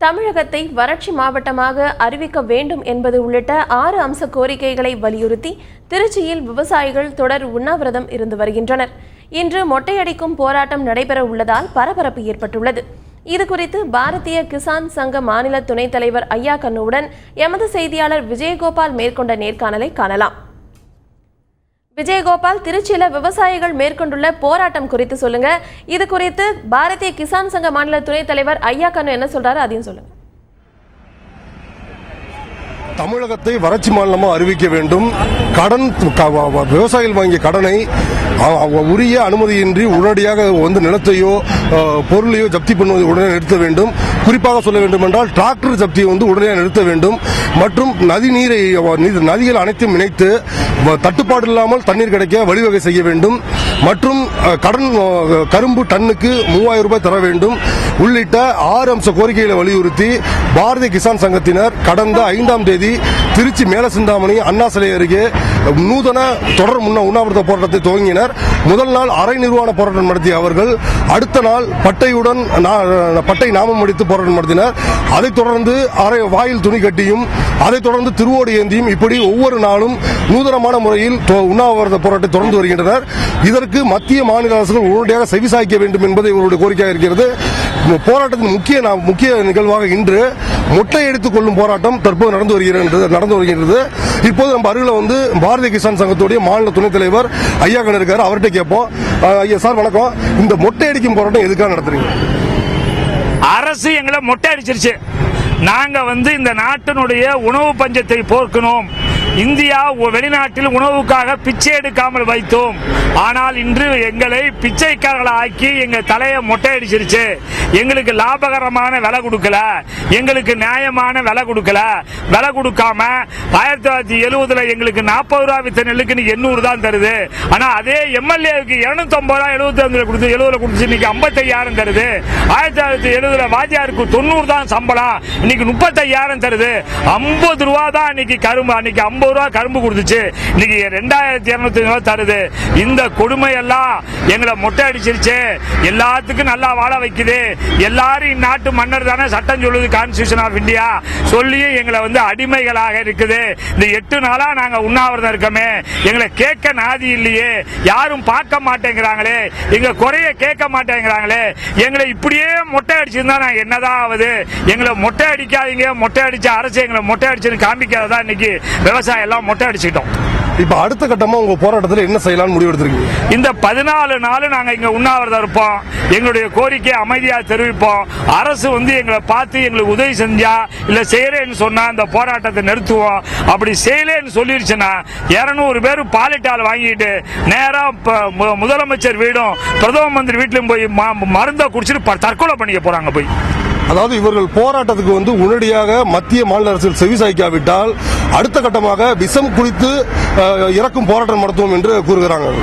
தமிழகத்தை வறட்சி மாவட்டமாக அறிவிக்க வேண்டும் என்பது உள்ளிட்ட 6 அம்ச கோரிக்கைகளை வலியுறுத்தி திருச்சியில் விவசாயிகள் தொடர் உண்ணாவிரதம் இருந்து வருகின்றனர். இன்று மொட்டையடிக்கும் போராட்டம் நடைபெற உள்ளதால் பரபரப்பு ஏற்பட்டுள்ளது. இதுகுறித்து பாரதிய கிசான் சங்க மாநில துணைத் தலைவர் ஐயா கண்ணுவுடன் எமது செய்தியாளர் விஜயகோபால் மேற்கொண்ட நேர்காணலை காணலாம். விஜயகோபால், திருச்சியில விவசாயிகள் மேற்கொண்டுள்ள போராட்டம் குறித்து சொல்லுங்க. இது குறித்து பாரதிய கிசான் சங்க மாநில துணைத் தலைவர் ஐயா கண்ணு என்ன சொல்றாரு, அதையும் சொல்லுங்க. தமிழகத்தை வறட்சி மாநிலமாக அறிவிக்க வேண்டும். விவசாயிகள் வாங்கிய கடனை உரிய அனுமதியின்றி உடனடியாக நிலத்தையோ பொருளையோ ஜப்தி பண்ணுவதை உடனே நிறுத்த வேண்டும். குறிப்பாக சொல்ல வேண்டும் என்றால் டிராக்டர் ஜப்தியை உடனடியாக நிறுத்த வேண்டும். மற்றும் நதிகள் அனைத்தும் இணைத்து தட்டுப்பாடு இல்லாமல் தண்ணீர் கிடைக்க வழிவகை செய்ய வேண்டும். மற்றும் கரும்பு டன்னுக்கு 3000 ரூபாய் தர வேண்டும் உள்ளிட்ட 6 அம்ச கோரிக்கைகளை வலியுறுத்தி பாரதிய கிசான் சங்கத்தினர் கடந்த 5ஆம் தேதி திருச்சி மேலசிந்தாமணி அண்ணா சிலை அருகே நூதன தொடர் உண்ணாவிரத போராட்டத்தை துவங்கினர். முதல் நாள் அரை நிர்வாண போராட்டம் நடத்திய அவர்கள் அடுத்த நாள் பட்டை நாமம் அடித்து போராட்டம் நடத்தினர். அதைத் தொடர்ந்து வாயில் துணி கட்டியும் அதைத் தொடர்ந்து திருவோடு ஏந்தியும் இப்படி ஒவ்வொரு நாளும் நூதனமான முறையில் உண்ணாவிரத போராட்டத்தை தொடர்ந்து வருகின்றனர். இதற்கு மத்திய மாநில அரசுகள் உடனடியாக செவிசாய்க்க வேண்டும் என்பது இவருடைய கோரிக்கையாக இருக்கிறது. போராட்டத்தின் முக்கிய நிகழ்வாக இன்று மொட்டை எடுத்துக் கொள்ளும் போராட்டம் தற்போது நடந்து வருகிறது. இப்போது நம்ம அருகில் பாரதிய கிசான் சங்கத்துடைய மாநில துணைத் தலைவர் ஐயா கண்ணு இருக்காரு. அவர்கிட்ட கேட்போம். ஐயா சார் வணக்கம். இந்த மொட்டை அடிக்கும் போராட்டம் எதுக்காக நடத்துறீங்க? அரசு எங்களை மொட்டை அடிச்சிருச்சு. நாங்க இந்த நாட்டினுடைய உணவு பஞ்சத்தை போக்கணும். இந்தியா வெளிநாட்டில் உணவுக்காக பிச்சை எடுக்காமல் வைத்தோம். ஆனால் இன்று எங்களை பிச்சைக்காரர்கள் ஆக்கி எங்க தலையை மொட்டை அடிச்சிருச்சு. எங்களுக்கு லாபகரமான விலை கொடுக்கல, எங்களுக்கு நியாயமான விலை கொடுக்கல. விலை கொடுக்காம 1970 எங்களுக்கு 40 ரூபா வித்த நெல்லுக்கு 800 தான் தருது. ஆனா அதே எம்எல்ஏவுக்கு 250 ரூபா 70 கொடுத்து இன்னைக்கு 55,000 தருது. 1970 வாஜியாருக்கு 90 தான் சம்பளம், இன்னைக்கு 35,000 தருது. 50 ரூபா தான் இன்னைக்கு கரும்பு, அன்னைக்கு 50 ரூபா கரும்பு கொடுத்துச்சு, இன்னைக்கு 2250 ரூபா தருது. இந்த கொடுமை எல்லாம் எங்களை மொட்டை அடிச்சிருச்சு. எல்லாத்துக்கும் நல்லா வாழ வைக்குது. எல்லாரும் இந்நாட்டு மன்னர் தானே சட்டம் சொல்லுது, கான்ஸ்டிடியூஷன் ஆஃப் இந்தியா சொல்லியும் எங்களை அடிமைகளாக இருக்குது. இந்த 8 நாளா நாங்க உண்ணாவிரதம் இருக்கமே, எங்களை கேட்க நாதி இல்லையே, யாரும் பார்க்க மாட்டேங்கிறாங்களே, எங்க குறைய கேட்க மாட்டேங்கிறாங்களே. எங்களை இப்படியே மொட்டை அடிச்சிருந்தா நான் என்னதான் ஆகுது? எங்களை மொட்டை அடிக்காதீங்க, மொட்டை அடிச்ச அரசு எங்களை மொட்டை அடிச்சுன்னு காமிக்கிறதா இன்னைக்கு விவசாயம் எல்லாம் மொட்டை அடிச்சுட்டோம். இப்ப அடுத்த கட்டமா உங்க போராட்டத்தில் என்ன செய்யலாம் முடிவெடுத்திருக்கீங்க? இந்த 14 நாள் நாங்க இங்க உண்ணாவிரதம் இருப்போம். எங்களுடைய கோரிக்கையை அமைதியா தெரிவிப்போம். அரசு எங்களை பார்த்து எங்களுக்கு உதவி செஞ்சா இல்ல செய்யறேன்னு சொன்னா இந்த போராட்டத்தை நிறுத்துவோம். அப்படி செய்யலன்னு சொல்லிருச்சுன்னா 200 பேர் பாலிட்டால் வாங்கிட்டு நேரா முதலமைச்சர் வீடும் பிரதம மந்திரி வீட்டிலும் போய் மருந்தை குடிச்சிட்டு தற்கொலை பண்ணிக்க போறாங்க போய். அதாவது இவர்கள் போராட்டத்துக்கு உடனடியாக மத்திய மாநில அரசில் செவிசாய்க்காவிட்டால் அடுத்த கட்டமாக விஷம் குடித்து இறக்கும் போராட்டம் நடத்துவோம் என்று கூறுகிறார்கள்.